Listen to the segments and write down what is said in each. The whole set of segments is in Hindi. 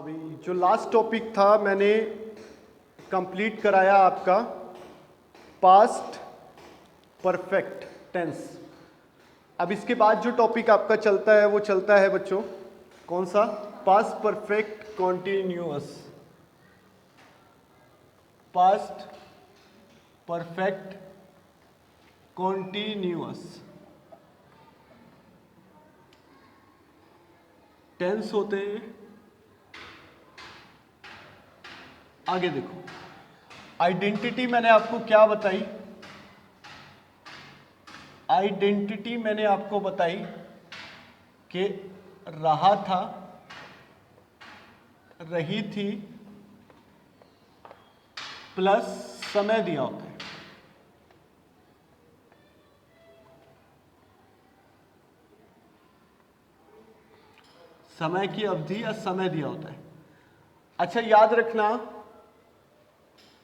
अभी जो लास्ट टॉपिक था मैंने कंप्लीट कराया आपका पास्ट परफेक्ट टेंस। अब इसके बाद जो टॉपिक आपका चलता है वो चलता है बच्चों कौन सा? Past perfect continuous. Past perfect continuous tense होते हैं। आगे देखो, आइडेंटिटी मैंने आपको क्या बताई? आइडेंटिटी मैंने आपको बताई कि रहा था, रही थी प्लस समय दिया होता है। समय की अवधि या समय दिया होता है। अच्छा याद रखना,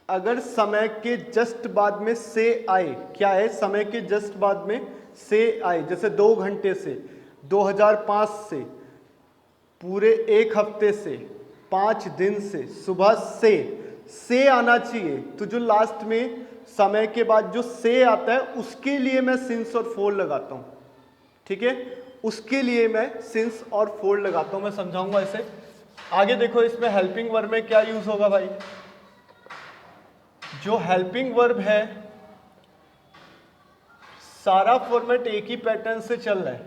अगर समय के जस्ट बाद में से आए, क्या है? समय के जस्ट बाद में से आए, जैसे 2 घंटे से, 2005 से, पूरे 1 हफ्ते से, 5 दिन से, सुबह से आना चाहिए। तो जो लास्ट में समय के बाद जो से आता है उसके लिए मैं सिंस और फोर लगाता हूं। ठीक है, उसके लिए मैं सिंस और फोर लगाता हूं। मैं समझाऊंगा इसे आगे। देखो इसमें हेल्पिंग वर्ब में क्या यूज होगा भाई? जो हेल्पिंग वर्ब है सारा फॉर्मेट एक ही पैटर्न से चल रहा है।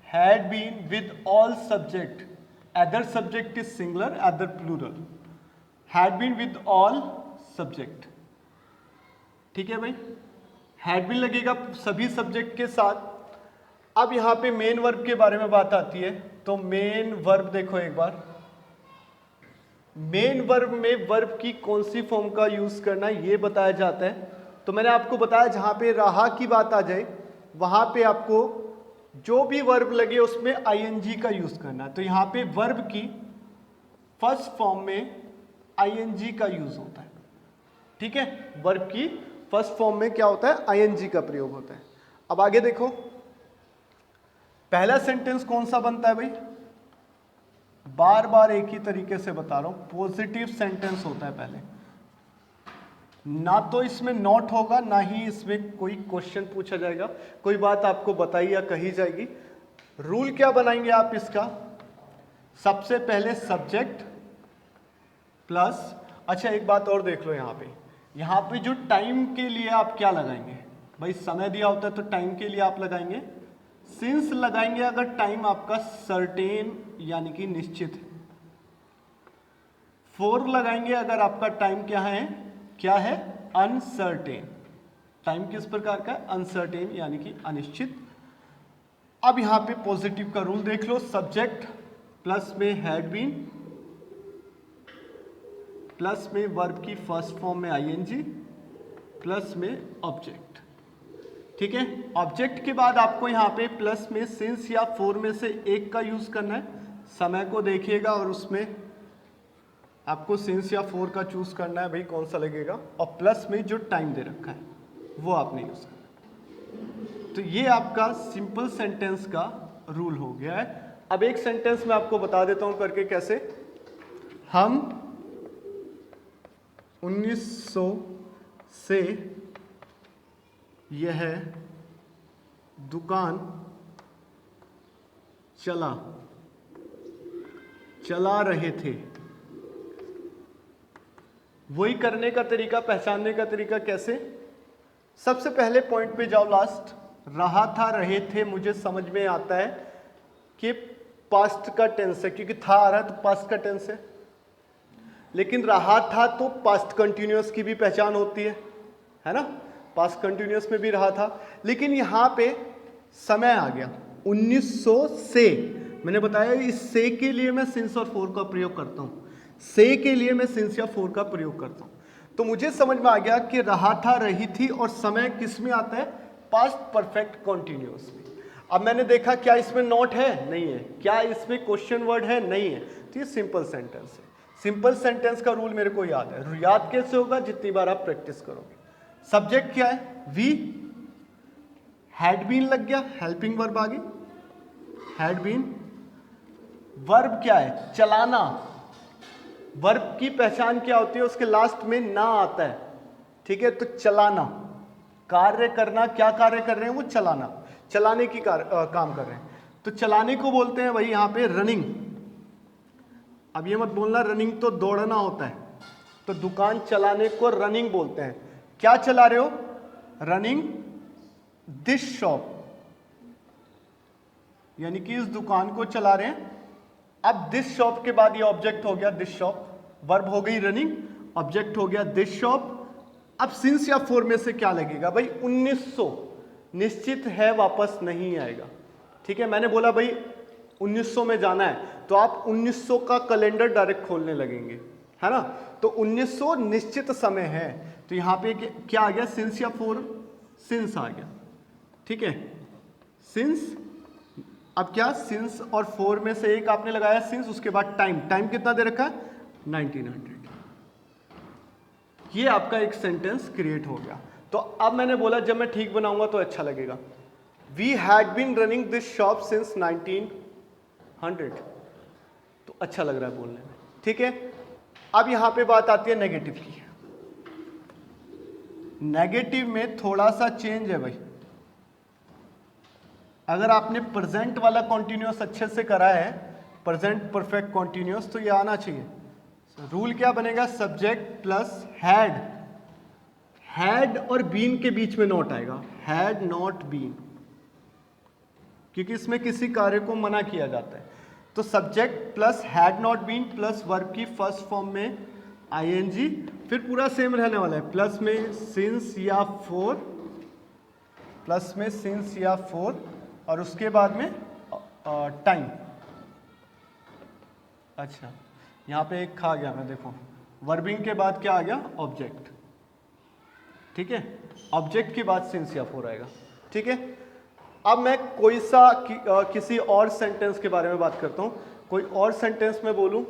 Had been with all subject, other subject is singular, other plural. Had been with all subject. ठीक है भाई, हैड बीन लगेगा सभी सब्जेक्ट के साथ। अब यहां पे मेन वर्ब के बारे में बात आती है, तो मेन वर्ब देखो एक बार। मेन वर्ब में वर्ब की कौन सी फॉर्म का यूज करना है ये बताया जाता है। तो मैंने आपको बताया जहां पे रहा की बात आ जाए वहां पे आपको जो भी वर्ब लगे उसमें आईएनजी का यूज करना है। तो यहां पे वर्ब की फर्स्ट फॉर्म में आईएनजी का यूज होता है। ठीक है, वर्ब की फर्स्ट फॉर्म में क्या होता है? आईएनजी का प्रयोग होता है। अब आगे देखो, पहला सेंटेंस कौन सा बनता है भाई? बार बार एक ही तरीके से बता रहा हूं, पॉजिटिव सेंटेंस होता है पहले। ना तो इसमें नॉट होगा, ना ही इसमें कोई क्वेश्चन पूछा जाएगा, कोई बात आपको बताई या कही जाएगी। रूल क्या बनाएंगे आप इसका? सबसे पहले सब्जेक्ट प्लस, अच्छा एक बात और देख लो, यहां पे जो टाइम के लिए आप क्या लगाएंगे भाई? समय दिया होता है तो टाइम के लिए आप लगाएंगे सिंस लगाएंगे अगर टाइम आपका सर्टेन यानी कि निश्चित है। फोर लगाएंगे अगर आपका टाइम क्या है? अनसर्टेन। टाइम किस प्रकार का? अनसर्टेन यानी कि अनिश्चित। अब यहां पे पॉजिटिव का रूल देख लो, सब्जेक्ट प्लस में हैड बीन प्लस में वर्ब की फर्स्ट फॉर्म में आईएनजी प्लस में ऑब्जेक्ट। ठीक है, ऑब्जेक्ट के बाद आपको यहां पे प्लस में सिंस या फोर में से एक का यूज करना है। समय को देखिएगा और उसमें आपको सिंस या फोर का चूज करना है भाई कौन सा लगेगा, और प्लस में जो टाइम दे रखा है वो आपने यूज करना। तो ये आपका सिंपल सेंटेंस का रूल हो गया है। अब एक सेंटेंस मैं आपको बता देता हूं करके कैसे। हम 1900 से यह दुकान चला रहे थे। वही करने का तरीका, पहचानने का तरीका कैसे? सबसे पहले पॉइंट पे जाओ, लास्ट रहा था, रहे थे, मुझे समझ में आता है कि पास्ट का टेंस है क्योंकि था आ रहा है तो पास्ट का टेंस है। लेकिन रहा था तो पास्ट कंटिन्यूअस की भी पहचान होती है ना? पास्ट कंटिन्यूअस में भी रहा था। लेकिन यहां पे समय आ गया 1900 से। मैंने बताया इस से के लिए मैं सिंस और फोर का प्रयोग करता हूं। से के लिए मैं सिंस या फोर का प्रयोग करता हूं। तो मुझे समझ में आ गया कि रहा था, रही थी, और समय किस में आता है? पास्ट परफेक्ट कॉन्टिन्यूअस में। अब मैंने देखा क्या इसमें नॉट है? नहीं है। क्या इसमें क्वेश्चन वर्ड है? नहीं है। तो ये सिंपल सेंटेंस है। सिंपल सेंटेंस का रूल मेरे को याद है। याद कैसे होगा? जितनी बार आप प्रैक्टिस करोगे। सब्जेक्ट क्या है? वी, हैड बीन लग गया, हेल्पिंग वर्ब आ गई, हैड बीन वर्ब क्या है? चलाना। वर्ब की पहचान क्या होती है? उसके लास्ट में ना आता है, ठीक है। तो चलाना, कार्य करना, क्या कार्य कर रहे हैं वो? चलाना, चलाने की काम कर रहे हैं। तो चलाने को बोलते हैं भाई यहाँ पे रनिंग। अब ये मत बोलना रनिंग तो दौड़ना होता है, तो दुकान चलाने को रनिंग बोलते हैं। क्या चला रहे हो? रनिंग दिस शॉप, यानी कि इस दुकान को चला रहे हैं। अब दिस शॉप के बाद ये ऑब्जेक्ट हो गया दिस शॉप, वर्ब हो गई रनिंग, ऑब्जेक्ट हो गया दिस शॉप। अब सिंस या फॉर में से क्या लगेगा भाई? 1900 निश्चित है वापस नहीं आएगा, ठीक है। मैंने बोला भाई 1900 में जाना है, तो आप 1900 का कैलेंडर डायरेक्ट खोलने लगेंगे, है ना। तो 1900 निश्चित समय है, तो यहां पे क्या आ गया? सिंस या फॉर? सिंस आ गया, ठीक है। सिंस, अब क्या? सिंस और फॉर में से एक आपने लगाया सिंस, उसके बाद टाइम, टाइम कितना दे रखा है? 1900। ये आपका एक सेंटेंस क्रिएट हो गया। तो अब मैंने बोला जब मैं ठीक बनाऊंगा तो अच्छा लगेगा। We had been running this shop since 1900, तो अच्छा लग रहा है बोलने में, ठीक है। अब यहां पे बात आती है नेगेटिव की। नेगेटिव में थोड़ा सा चेंज है भाई। अगर आपने प्रेजेंट वाला कॉन्टिन्यूअस अच्छे से करा है, प्रेजेंट परफेक्ट कॉन्टिन्यूअस, तो ये आना चाहिए। रूल क्या बनेगा? सब्जेक्ट प्लस हैड, हैड और बीन के बीच में नॉट आएगा, हैड नॉट बीन, क्योंकि इसमें किसी कार्य को मना किया जाता है। तो subject plus had not been plus verb की फर्स्ट फॉर्म में आईएनजी, फिर पूरा सेम रहने वाला है, प्लस में सिंस या फॉर, प्लस में सिंस या फॉर, और उसके बाद में टाइम। अच्छा, यहाँ पे एक खा गया मैं, देखो वर्बिंग के बाद क्या आ गया? ऑब्जेक्ट, ठीक है। ऑब्जेक्ट के बाद सिंस या फॉर आएगा, ठीक है। अब मैं कोई सा किसी और सेंटेंस के बारे में बात करता हूं। कोई और सेंटेंस में बोलूं,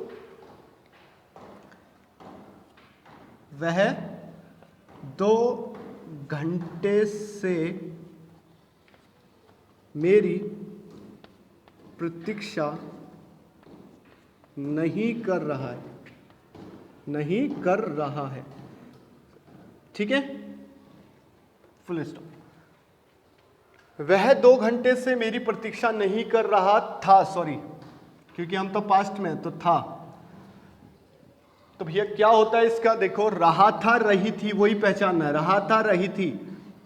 वह 2 घंटे से मेरी प्रतीक्षा नहीं कर रहा है, नहीं कर रहा है, ठीक है, फुल स्टॉप। वह 2 घंटे से मेरी प्रतीक्षा नहीं कर रहा था, सॉरी, क्योंकि हम तो पास्ट में, तो था। तो भैया क्या होता है इसका? देखो, रहा था, रही थी, वही पहचानना है। रहा था, रही थी,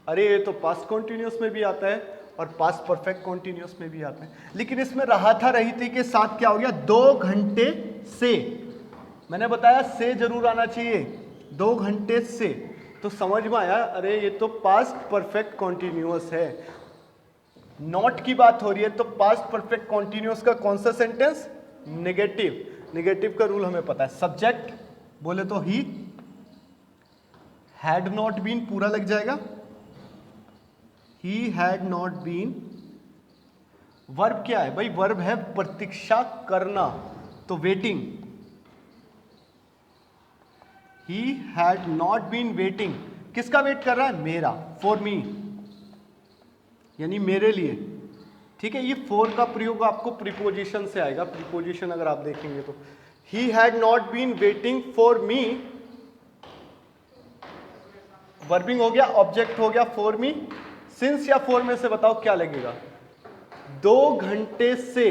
अरे ये तो पास्ट कॉन्टिन्यूअस में भी आता है और पास्ट परफेक्ट कॉन्टिन्यूअस में भी आता है। लेकिन इसमें रहा था, रही थी के साथ क्या हो गया? 2 घंटे से। मैंने बताया से जरूर आना चाहिए, 2 घंटे से। तो समझ में आया, अरे ये तो पास्ट परफेक्ट कॉन्टिन्यूअस है। नॉट की बात हो रही है, तो पास्ट परफेक्ट कॉन्टिन्यूअस का कौन सा सेंटेंस? नेगेटिव। नेगेटिव का रूल हमें पता है। सब्जेक्ट बोले तो ही, हैड नॉट बीन पूरा लग जाएगा, he had not been. Verb क्या है भाई? वर्ब है प्रतीक्षा करना, तो waiting. He had not been waiting, किसका वेट कर रहा है? मेरा, फॉर मी, यानी मेरे लिए, ठीक है। ये फॉर का प्रयोग आपको प्रीपोजिशन से आएगा। प्रीपोजिशन अगर आप देखेंगे तो he had not been waiting for me, वर्बिंग हो गया, ऑब्जेक्ट हो गया फॉर मी। सिंस या फॉर में से बताओ क्या लगेगा? 2 घंटे से,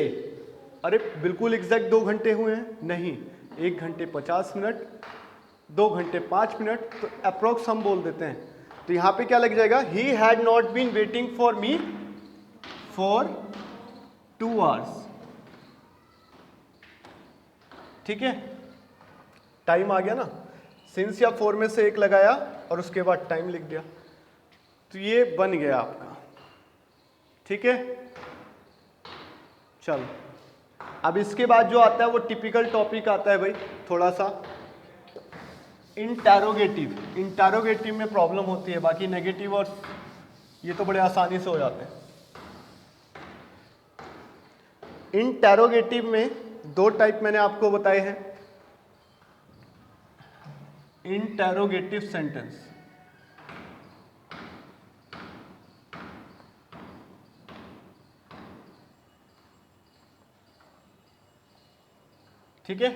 अरे बिल्कुल एग्जैक्ट 2 घंटे हुए हैं? नहीं, 1 घंटे 50 मिनट, 2 घंटे 5 मिनट, तो अप्रोक्स हम बोल देते हैं। तो यहां पे क्या लग जाएगा? He had not been waiting for me for 2 hours, ठीक है। टाइम आ गया ना, सिंस या फॉर में से एक लगाया और उसके बाद टाइम लिख दिया, तो ये बन गया आपका, ठीक है। चलो, अब इसके बाद जो आता है वो टिपिकल टॉपिक आता है भाई, थोड़ा सा इंटैरोगेटिव। इंटैरोगेटिव में प्रॉब्लम होती है, बाकी नेगेटिव और ये तो बड़े आसानी से हो जाते हैं। इंटैरोगेटिव में 2 टाइप मैंने आपको बताए हैं। इंटैरोगेटिव सेंटेंस, ठीक है।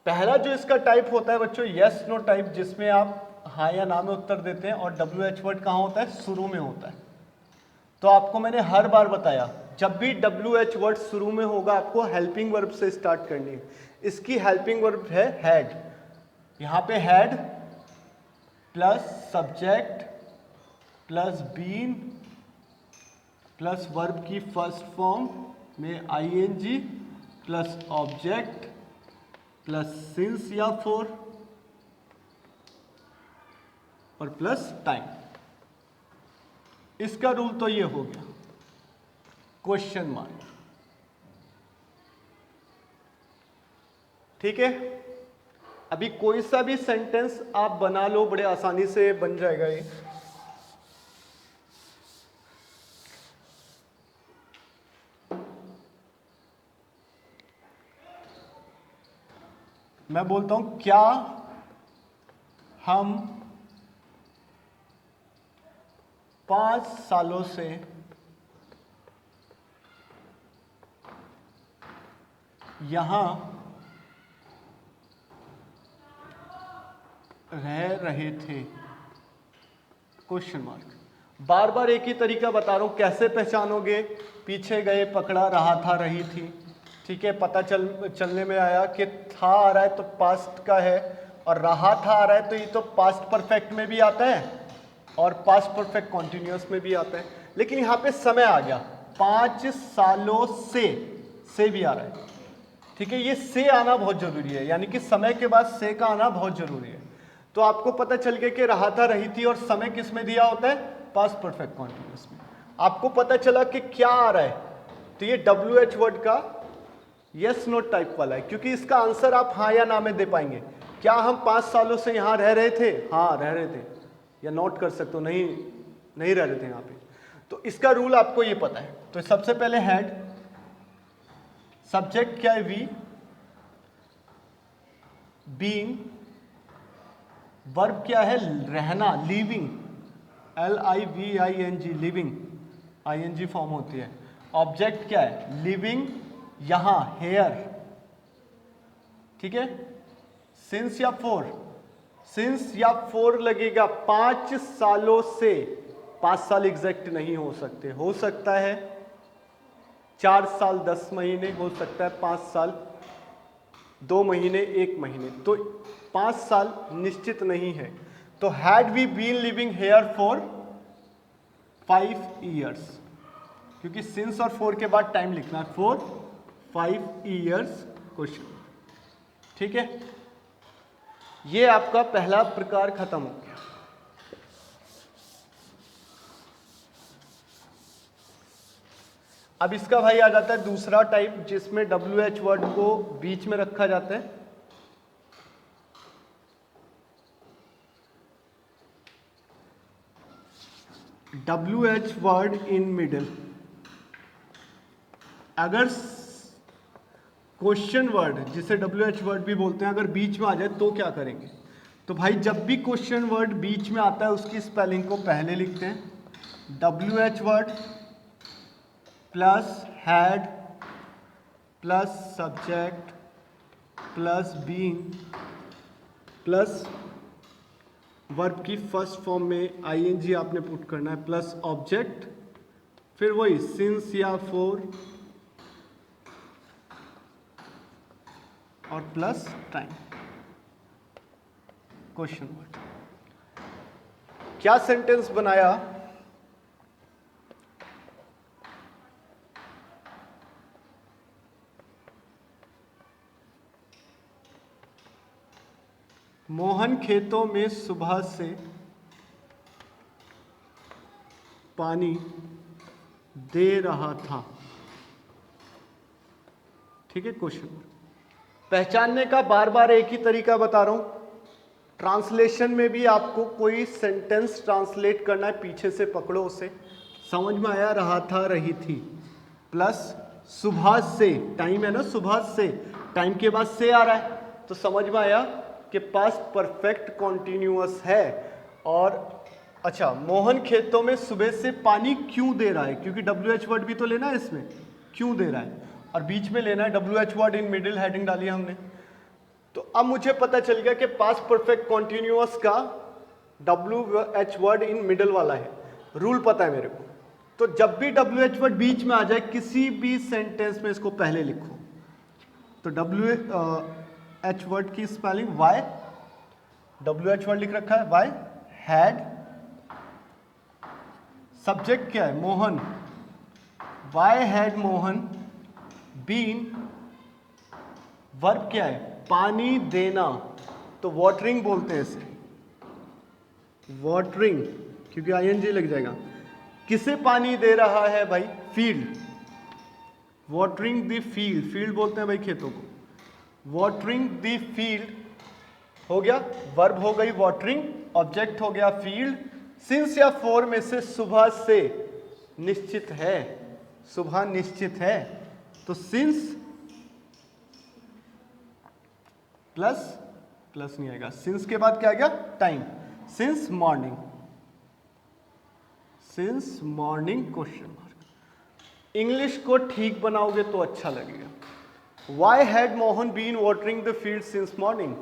पहला जो इसका टाइप होता है बच्चों यस नो टाइप, जिसमें आप हाँ या ना में उत्तर देते हैं, और WH वर्ड कहाँ होता है? शुरू में होता है। तो आपको मैंने हर बार बताया जब भी WH वर्ड शुरू में होगा आपको हेल्पिंग वर्ब से स्टार्ट करनी है। इसकी हेल्पिंग वर्ब है हैड। यहाँ पे had plus subject plus been plus verb की फर्स्ट फॉर्म में ING plus object plus since या फॉर और प्लस टाइम। इसका रूल तो ये हो गया। क्वेश्चन मार्क, ठीक है। अभी कोई सा भी सेंटेंस आप बना लो, बड़े आसानी से बन जाएगा ये। मैं बोलता हूं क्या हम 5 सालों से यहां रह रहे थे? Question mark. बार बार एक ही तरीका बता रहा हूं, कैसे पहचानोगे? पीछे गए, पकड़ा, रहा था, रही थी, ठीक है। पता चलने में आया कि था आ रहा है तो पास्ट का है, और रहा था आ रहा है तो ये तो पास्ट परफेक्ट में भी आता है और पास्ट परफेक्ट कॉन्टिन्यूअस में भी आता है। लेकिन यहाँ पे समय आ गया, 5 सालों से भी आ रहा है, ठीक है। ये से आना बहुत जरूरी है, यानी कि समय के बाद से का आना बहुत जरूरी है। तो आपको पता चल गया कि रहा था, रही थी, और समय किस में दिया होता है? पास्ट परफेक्ट कॉन्टिन्यूअस में। आपको पता चला कि क्या आ रहा है, तो ये WH वर्ड का यस नो टाइप वाला है, क्योंकि इसका आंसर आप हाँ या ना में दे पाएंगे। क्या हम 5 सालों से यहाँ रह रहे थे? हाँ रह रहे थे, या नोट कर सकते हो नहीं रह रहे थे यहाँ पे। तो इसका रूल आपको ये पता है। तो सबसे पहले हैड, सब्जेक्ट क्या है? वी, बीइंग, वर्ब क्या है? रहना, living, LIVING, living, ING form होती है। ऑब्जेक्ट क्या है? लिविंग, यहां हेयर, ठीक है। सिंस या फोर? सिंस या फोर लगेगा। 5 सालों से, 5 साल एग्जैक्ट नहीं हो सकते, हो सकता है 4 साल 10 महीने, हो सकता है 5 साल 2 महीने 1 महीने, तो 5 साल निश्चित नहीं है। तो had we been living here for 5 years, क्योंकि सिंस और फोर के बाद टाइम लिखना है, फॉर 5 ईयर्स। क्वेश्चन, ठीक है। ये आपका पहला प्रकार खत्म हो गया। अब इसका भाई आ जाता है दूसरा टाइप, जिसमें WH वर्ड को बीच में रखा जाता है। WH word in middle. अगर क्वेश्चन वर्ड, जिसे WH वर्ड भी बोलते हैं, अगर बीच में आ जाए तो क्या करेंगे? तो भाई जब भी क्वेश्चन वर्ड बीच में आता है उसकी स्पेलिंग को पहले लिखते हैं। WH word plus had plus subject plus being plus verb की फर्स्ट फॉर्म में ING आपने पुट करना है, प्लस ऑब्जेक्ट, फिर वही सिंस या फोर और प्लस टाइम। Question word. क्या सेंटेंस बनाया? मोहन खेतों में सुबह से पानी दे रहा था, ठीक है। क्वेश्चन पहचानने का बार बार एक ही तरीका बता रहा हूं। ट्रांसलेशन में भी आपको कोई सेंटेंस ट्रांसलेट करना है, पीछे से पकड़ो उसे। समझ में आया? रहा था, रही थी, प्लस सुबह से, टाइम है ना, सुबह से, टाइम के बाद से आ रहा है, तो समझ में आया कि पास्ट परफेक्ट कॉन्टिन्यूअस है। और अच्छा, मोहन खेतों में सुबह से पानी क्यों दे रहा है? क्योंकि WH वर्ड भी तो लेना है इसमें, क्यों दे रहा है। और बीच में लेना है WH word in middle, heading डाली है हमने। तो अब मुझे पता चल गया कि पास्ट परफेक्ट कॉन्टिन्यूअस का WH वर्ड इन मिडिल वाला है, रूल पता है मेरे को। तो जब भी WH वर्ड बीच में आ जाए किसी भी सेंटेंस में, इसको पहले लिखो। तो WH वर्ड की स्पेलिंग वाई, WH वर्ड लिख रखा है वाई, हैड, सब्जेक्ट क्या है Mohan, why had Mohan been, verb क्या है पानी देना, तो वाटरिंग बोलते हैं इसे, वाटरिंग, क्योंकि ING लग जाएगा। किसे पानी दे रहा है भाई, field, watering the field, field बोलते हैं भाई खेतों को, वाटरिंग द फील्ड हो गया, वर्ब हो गई वाटरिंग, ऑब्जेक्ट हो गया फील्ड। सिंस या फॉर में से सुबह से निश्चित है, सुबह निश्चित है, तो सिंस प्लस नहीं आएगा, सिंस के बाद क्या आ गया time, since morning, since morning question mark. English को ठीक बनाओगे तो अच्छा लगेगा। Why had Mohan been watering the field since morning.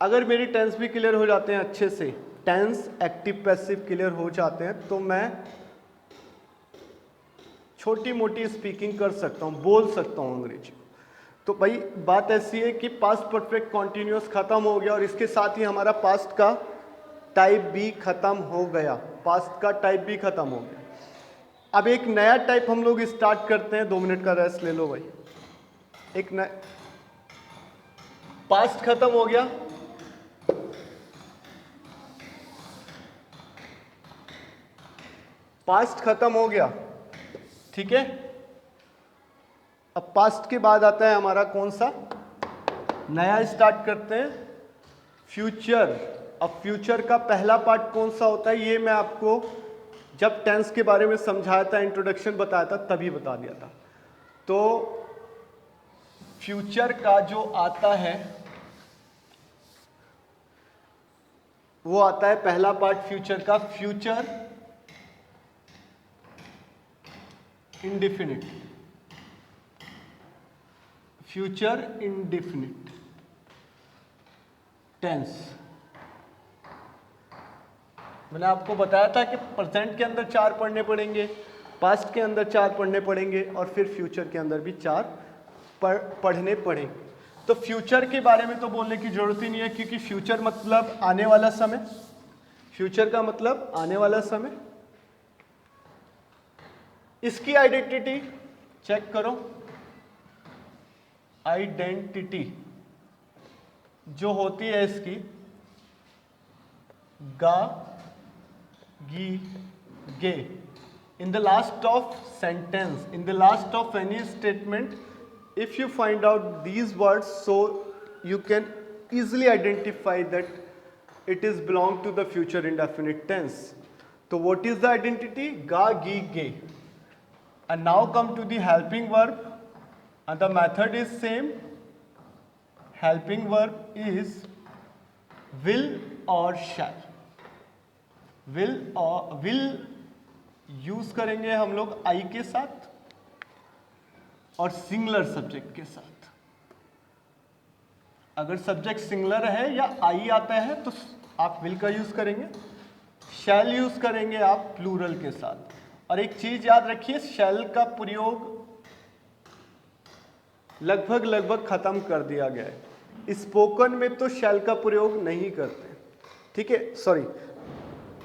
अगर मेरी टेंस भी क्लियर हो जाते हैं अच्छे से, टेंस एक्टिव पैसिव क्लियर हो जाते हैं, तो मैं छोटी मोटी स्पीकिंग कर सकता हूँ, बोल सकता हूँ अंग्रेजी। तो भाई बात ऐसी है कि पास्ट परफेक्ट कॉन्टिन्यूअस खत्म हो गया और इसके साथ ही हमारा पास्ट का टाइप भी खत्म हो गया, पास्ट का टाइप भी खत्म हो गया। अब एक नया टाइप हम लोग स्टार्ट करते हैं, 2 मिनट का रेस्ट ले लो भाई। एक नया पास्ट खत्म हो गया, पास्ट खत्म हो गया, ठीक है। अब पास्ट के बाद आता है हमारा कौन सा नया, स्टार्ट करते हैं फ्यूचर। अब फ्यूचर का पहला पार्ट कौन सा होता है, ये मैं आपको जब टेंस के बारे में समझाया था, इंट्रोडक्शन बताया था, तभी बता दिया था। तो फ्यूचर का जो आता है वो आता है पहला पार्ट फ्यूचर का, future indefinite, future indefinite tense. मैंने आपको बताया था कि प्रेजेंट के अंदर 4 पढ़ने पड़ेंगे, पास्ट के अंदर 4 पढ़ने पड़ेंगे और फिर फ्यूचर के अंदर भी 4 पढ़ने पड़ेंगे। तो फ्यूचर के बारे में तो बोलने की जरूरत ही नहीं है, क्योंकि फ्यूचर मतलब आने वाला समय, फ्यूचर का मतलब आने वाला समय। इसकी आइडेंटिटी चेक करो, आइडेंटिटी जो होती है इसकी गा गी गे, in the last of sentence, in the last of any statement, if you find out these words, so you can easily identify that it is belong to the future indefinite tense. So what is the identity? Ga, gi, ge. And now come to the helping verb, and the method is same. Helping verb is will or shall. will use करेंगे हम लोग I के साथ और सिंगुलर सब्जेक्ट के साथ। अगर सब्जेक्ट सिंगुलर है या आई आता है तो आप विल का यूज करेंगे, शैल यूज करेंगे आप प्लूरल के साथ। और एक चीज याद रखिए, शैल का प्रयोग लगभग खत्म कर दिया गया है, स्पोकन में तो शैल का प्रयोग नहीं करते, ठीक है। सॉरी,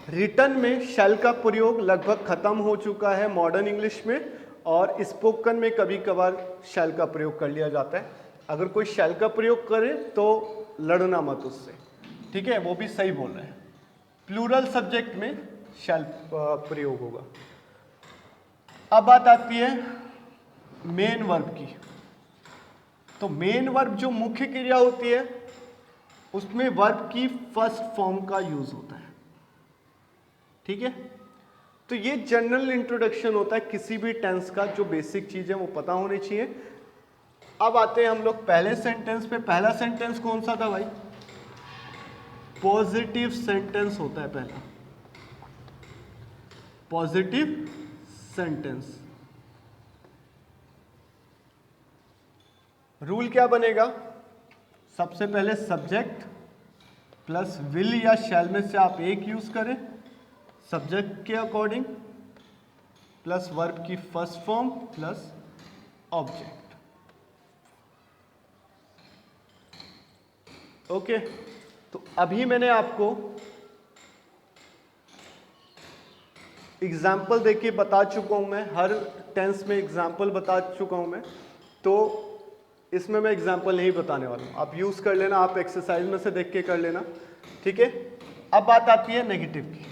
रिटन में शैल का प्रयोग लगभग खत्म हो चुका है मॉडर्न इंग्लिश में, और स्पोकन में कभी कभार शैल का प्रयोग कर लिया जाता है। अगर कोई शैल का प्रयोग करे तो लड़ना मत उससे, ठीक है, वो भी सही बोल रहे हैं। प्लूरल सब्जेक्ट में शैल प्रयोग होगा। अब बात आती है मेन वर्ब की। तो मेन वर्ब जो मुख्य क्रिया होती है उसमें वर्ब की फर्स्ट फॉर्म का यूज होता है, ठीक है। तो ये जनरल इंट्रोडक्शन होता है किसी भी टेंस का, जो बेसिक चीज है वो पता होनी चाहिए। अब आते हैं हम लोग पहले सेंटेंस पे। पहला सेंटेंस कौन सा था भाई? पॉजिटिव सेंटेंस होता है पहला, पॉजिटिव सेंटेंस। रूल क्या बनेगा? सबसे पहले सब्जेक्ट प्लस विल या शैल में से आप एक यूज करें सब्जेक्ट के अकॉर्डिंग, प्लस वर्ब की first form plus object. Okay, तो अभी मैंने आपको एग्जाम्पल देके बता चुका हूं, मैं हर टेंस में एग्जाम्पल बता चुका हूं मैं, तो इसमें मैं एग्जाम्पल नहीं बताने वाला हूं, आप यूज कर लेना, आप एक्सरसाइज में से देख के कर लेना, ठीक है। अब बात आती है नेगेटिव की।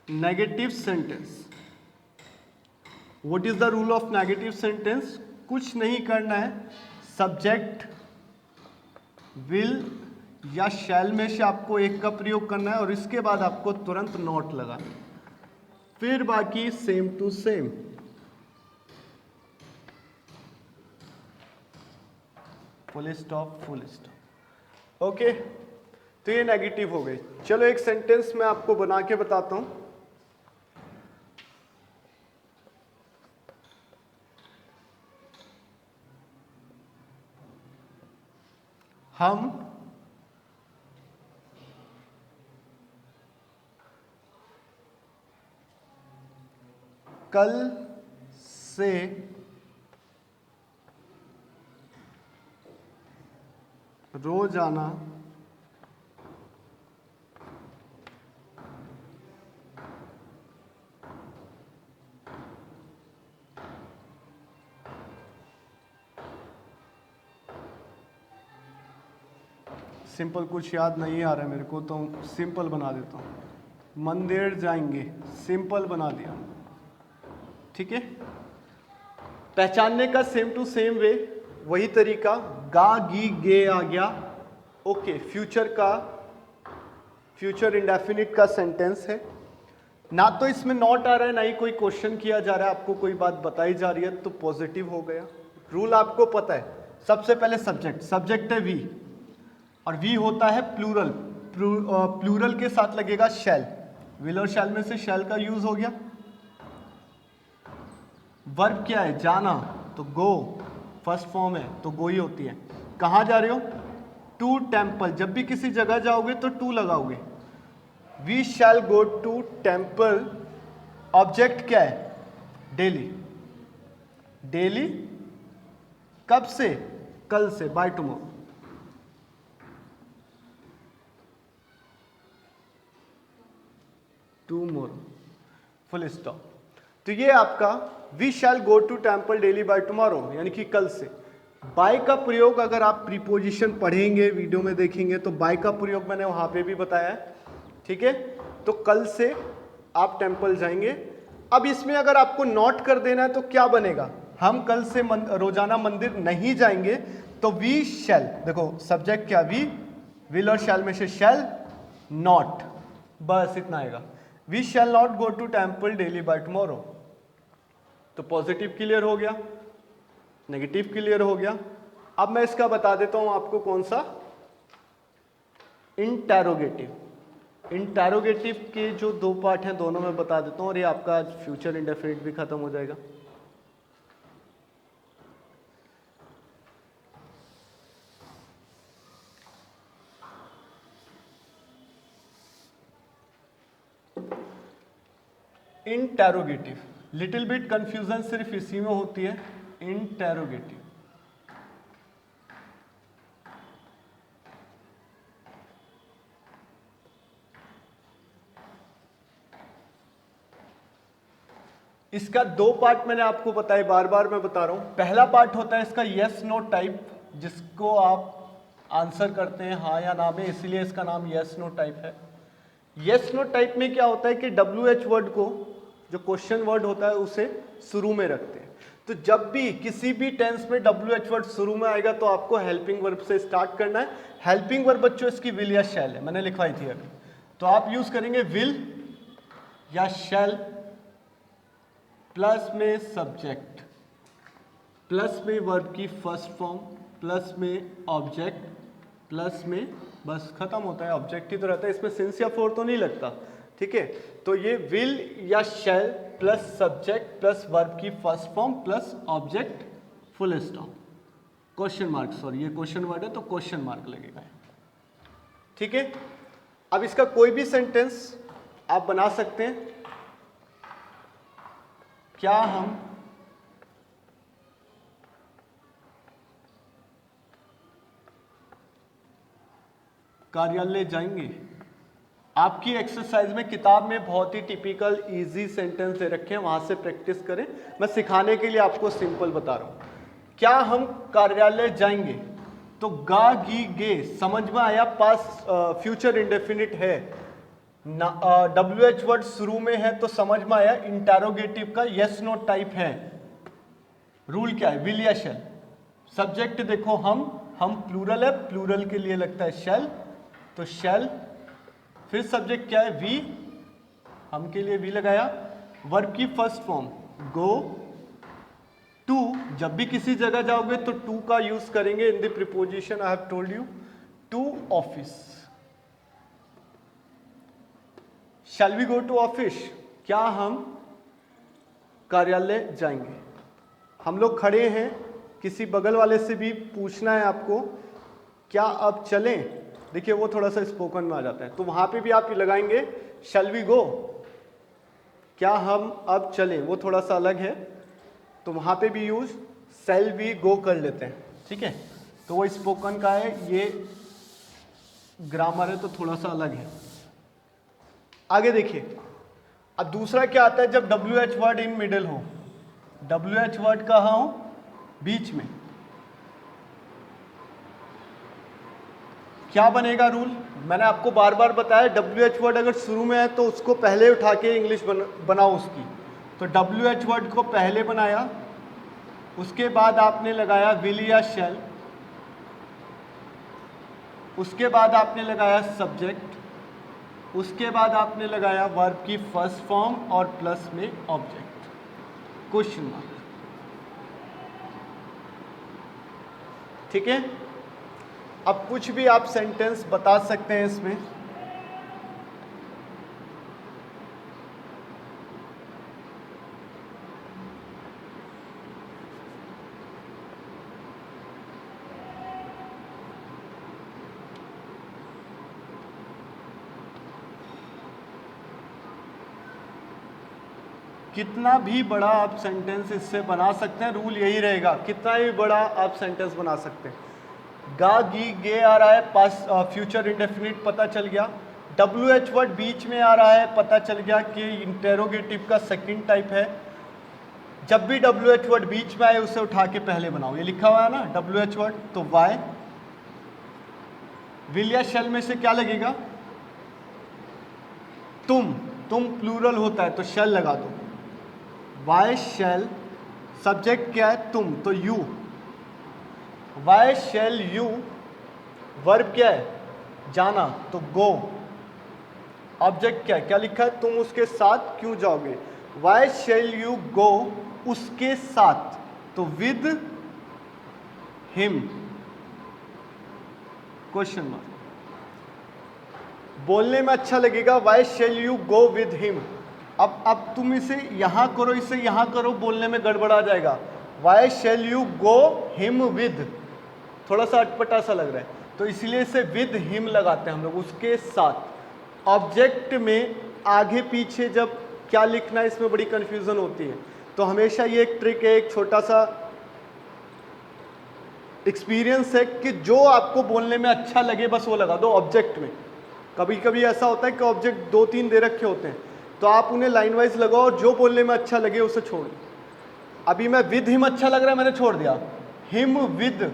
Negative sentence, what is the rule of negative sentence? कुछ नहीं करना है, सब्जेक्ट विल या शैल में से आपको एक का प्रयोग करना है और इसके बाद आपको तुरंत नॉट लगाना है, फिर बाकी same to same. Full stop full stop. Okay, तो ये नेगेटिव हो गई। चलो एक सेंटेंस मैं आपको बना के बताता हूं। हम कल से रोजाना सिंपल कुछ याद नहीं आ रहा है मेरे को, तो सिंपल बना देता हूं। मंदिर जाएंगे, सिंपल बना दिया, ठीक है। पहचानने का सेम टू सेम वे, वही तरीका, गा गी गे आ गया। ओके, फ्यूचर इंडेफिनिट का सेंटेंस है, ना तो इसमें नॉट आ रहा है ना ही कोई क्वेश्चन किया जा रहा है, आपको कोई बात बताई जा रही है, तो पॉजिटिव हो गया। रूल आपको पता है, सबसे पहले सब्जेक्ट है वी, और वी होता है प्लूरल, प्लूरल के साथ लगेगा शैल, विल और शैल में से शैल का यूज हो गया। वर्ब क्या है? जाना, तो गो फर्स्ट फॉर्म है, तो गो ही होती है। कहाँ जा रहे हो? टू टेम्पल, जब भी किसी जगह जाओगे तो टू लगाओगे। We shall go to temple, object क्या है? डेली, डेली कब से? कल से, by tomorrow. Tomorrow, full stop. तो ये आपका we shall go to temple daily by tomorrow, यानी कि कल से। बाय का प्रयोग अगर आप प्रीपोजिशन पढ़ेंगे, वीडियो में देखेंगे, तो बाय का प्रयोग मैंने वहां पे भी बताया है, ठीक है। तो कल से आप टेम्पल जाएंगे। अब इसमें अगर आपको नोट कर देना है तो क्या बनेगा? हम कल से रोजाना मंदिर नहीं जाएंगे, तो वी शैल, देखो सब्जेक्ट क्या? वी, विल और शैल में से शैल, नॉट, बस इतना आएगा। We shall not go to temple daily by tomorrow. तो पॉजिटिव क्लियर हो गया, नेगेटिव क्लियर हो गया। अब मैं इसका बता देता हूं आपको कौन सा, इंटैरोगेटिव। इंटैरोगेटिव के जो दो पार्ट हैं दोनों मैं बता देता हूं, और ये आपका फ्यूचर इंडेफिनिट भी खत्म हो जाएगा। इंटैरोगेटिव, लिटिल बिट कंफ्यूजन सिर्फ इसी में होती है। इंटैरोगेटिव, इसका दो पार्ट मैंने आपको बताया, बार बार मैं बता रहा हूं। पहला पार्ट होता है इसका यस नो टाइप, जिसको आप आंसर करते हैं हाँ या ना में, इसलिए इसका नाम यस नो टाइप है। यस नो टाइप में क्या होता है कि WH वर्ड को, जो क्वेश्चन वर्ड होता है, उसे शुरू में रखते हैं। तो जब भी किसी भी टेंस में WH वर्ड शुरू में आएगा तो आपको हेल्पिंग वर्ब से स्टार्ट करना है। हेल्पिंग वर्ब बच्चों इसकी विल या शैल है, मैंने लिखवाई थी अभी। तो आप यूज करेंगे विल या शैल, प्लस में सब्जेक्ट, प्लस में वर्ब की फर्स्ट फॉर्म, प्लस में ऑब्जेक्ट, प्लस में, बस खत्म होता है। ऑब्जेक्ट ही तो रहता है इसमें, सिंस या फोर तो नहीं लगता, ठीक है। तो ये विल या shall plus subject plus verb की first form plus object full stop, question mark, sorry ये क्वेश्चन वर्ड है तो क्वेश्चन मार्क लगेगा। ठीक है, अब इसका कोई भी सेंटेंस आप बना सकते हैं। क्या हम कार्यालय जाएंगे? आपकी एक्सरसाइज में किताब में बहुत ही टिपिकल इजी सेंटेंस दे रखे हैं, वहां से प्रैक्टिस करें। मैं सिखाने के लिए आपको सिंपल बता रहा हूं। क्या हम कार्यालय जाएंगे? तो गा गी गे समझ में आया, पास फ्यूचर इंडेफिनिट है, WH वर्ड शुरू में है तो समझ में आया। इंटेरोगेटिव का यस नो टाइप है। रूल क्या है? विल या शैल। सब्जेक्ट देखो हम प्लूरल है, प्लूरल के लिए लगता है शैल, तो शैल। फिर सब्जेक्ट क्या है? वी, हम के लिए वी लगाया। वर्ब की फर्स्ट फॉर्म गो टू, जब भी किसी जगह जाओगे तो टू का यूज करेंगे in the preposition I have told you, to office. Shall we go to office? क्या हम कार्यालय जाएंगे? हम लोग खड़े हैं, किसी बगल वाले से भी पूछना है आपको क्या अब चलें, देखिए वो थोड़ा सा स्पोकन में आ जाता है, तो वहां पे भी आप लगाएंगे शैल वी गो, क्या हम अब चलें, वो थोड़ा सा अलग है, तो वहां पे भी यूज शैल वी गो कर लेते हैं। ठीक है, तो वो स्पोकन का है, ये ग्रामर है तो थोड़ा सा अलग है। आगे देखिए, अब दूसरा क्या आता है जब WH वर्ड इन मिडिल हो। WH वर्ड कहाँ हो? बीच में। क्या बनेगा रूल? मैंने आपको बार बार बताया WH वर्ड अगर शुरू में है तो उसको पहले उठा के इंग्लिश बनाओ उसकी। तो WH वर्ड को पहले बनाया, उसके बाद आपने लगाया विल या शैल, उसके बाद आपने लगाया सब्जेक्ट, उसके बाद आपने लगाया वर्ब की फर्स्ट फॉर्म और प्लस में ऑब्जेक्ट, क्वेश्चन मार्क। ठीक है, अब कुछ भी आप सेंटेंस बता सकते हैं इसमें। कितना भी बड़ा आप सेंटेंस इससे बना सकते हैं, रूल यही रहेगा, कितना भी बड़ा आप सेंटेंस बना सकते हैं। गा गी गे आ रहा है, पास फ्यूचर इंडेफिनिट पता चल गया। WH वर्ड बीच में आ रहा है, पता चल गया कि इंटेरोगेटिव का सेकंड टाइप है। जब भी WH वर्ड बीच में आए उसे उठा के पहले बनाओ, ये लिखा हुआ है ना WH वर्ड, तो वाई। विल या शैल में से क्या लगेगा? तुम प्लूरल होता है तो शैल लगा दो, वाई शैल। सब्जेक्ट क्या है? तुम, तो you, why shall you. Verb क्या है? जाना, तो गो। ऑब्जेक्ट क्या है? क्या लिखा है? तुम उसके साथ क्यों जाओगे? वाई शैल यू गो उसके साथ, तो विद हिम, क्वेश्चन मार्क। बोलने में अच्छा लगेगा why shall you go with him. अब तुम इसे यहां करो, इसे यहां करो, बोलने में गड़बड़ आ जाएगा। Why shall you go him with, थोड़ा सा अटपटा सा लग रहा है, तो इसलिए इसे विद हिम लगाते हैं हम लोग, उसके साथ। ऑब्जेक्ट में आगे पीछे जब क्या लिखना है इसमें बड़ी कंफ्यूजन होती है, तो हमेशा ये एक ट्रिक है, एक छोटा सा एक्सपीरियंस है कि जो आपको बोलने में अच्छा लगे बस वो लगा दो ऑब्जेक्ट में। कभी कभी ऐसा होता है कि ऑब्जेक्ट 2-3 दे रखे होते हैं, तो आप उन्हें लाइन वाइज लगाओ और जो बोलने में अच्छा लगे उसे छोड़ दो। अभी मैं विद हिम अच्छा लग रहा है, मैंने छोड़ दिया। हिम विद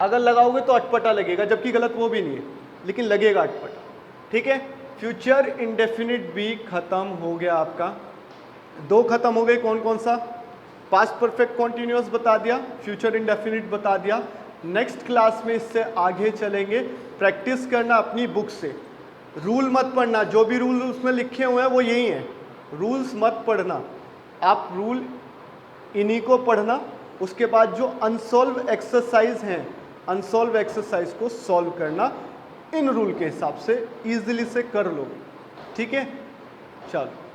अगर लगाओगे तो अटपटा लगेगा, जबकि गलत वो भी नहीं है, लेकिन लगेगा अटपटा। ठीक है, फ्यूचर इंडेफिनिट भी खत्म हो गया आपका। 2 खत्म हो गए, कौन कौन सा? पास्ट परफेक्ट कॉन्टिन्यूअस बता दिया, फ्यूचर इंडेफिनिट बता दिया। नेक्स्ट क्लास में इससे आगे चलेंगे। प्रैक्टिस करना अपनी बुक से, रूल मत पढ़ना, जो भी रूल उसमें लिखे हुए हैं वो यही हैं, रूल्स मत पढ़ना, आप रूल इन्हीं को पढ़ना। उसके बाद जो अनसॉल्व एक्सरसाइज हैं, अनसॉल्व एक्सरसाइज को सॉल्व करना, इन रूल के हिसाब से इजीली से कर लोगे। ठीक है, चलो।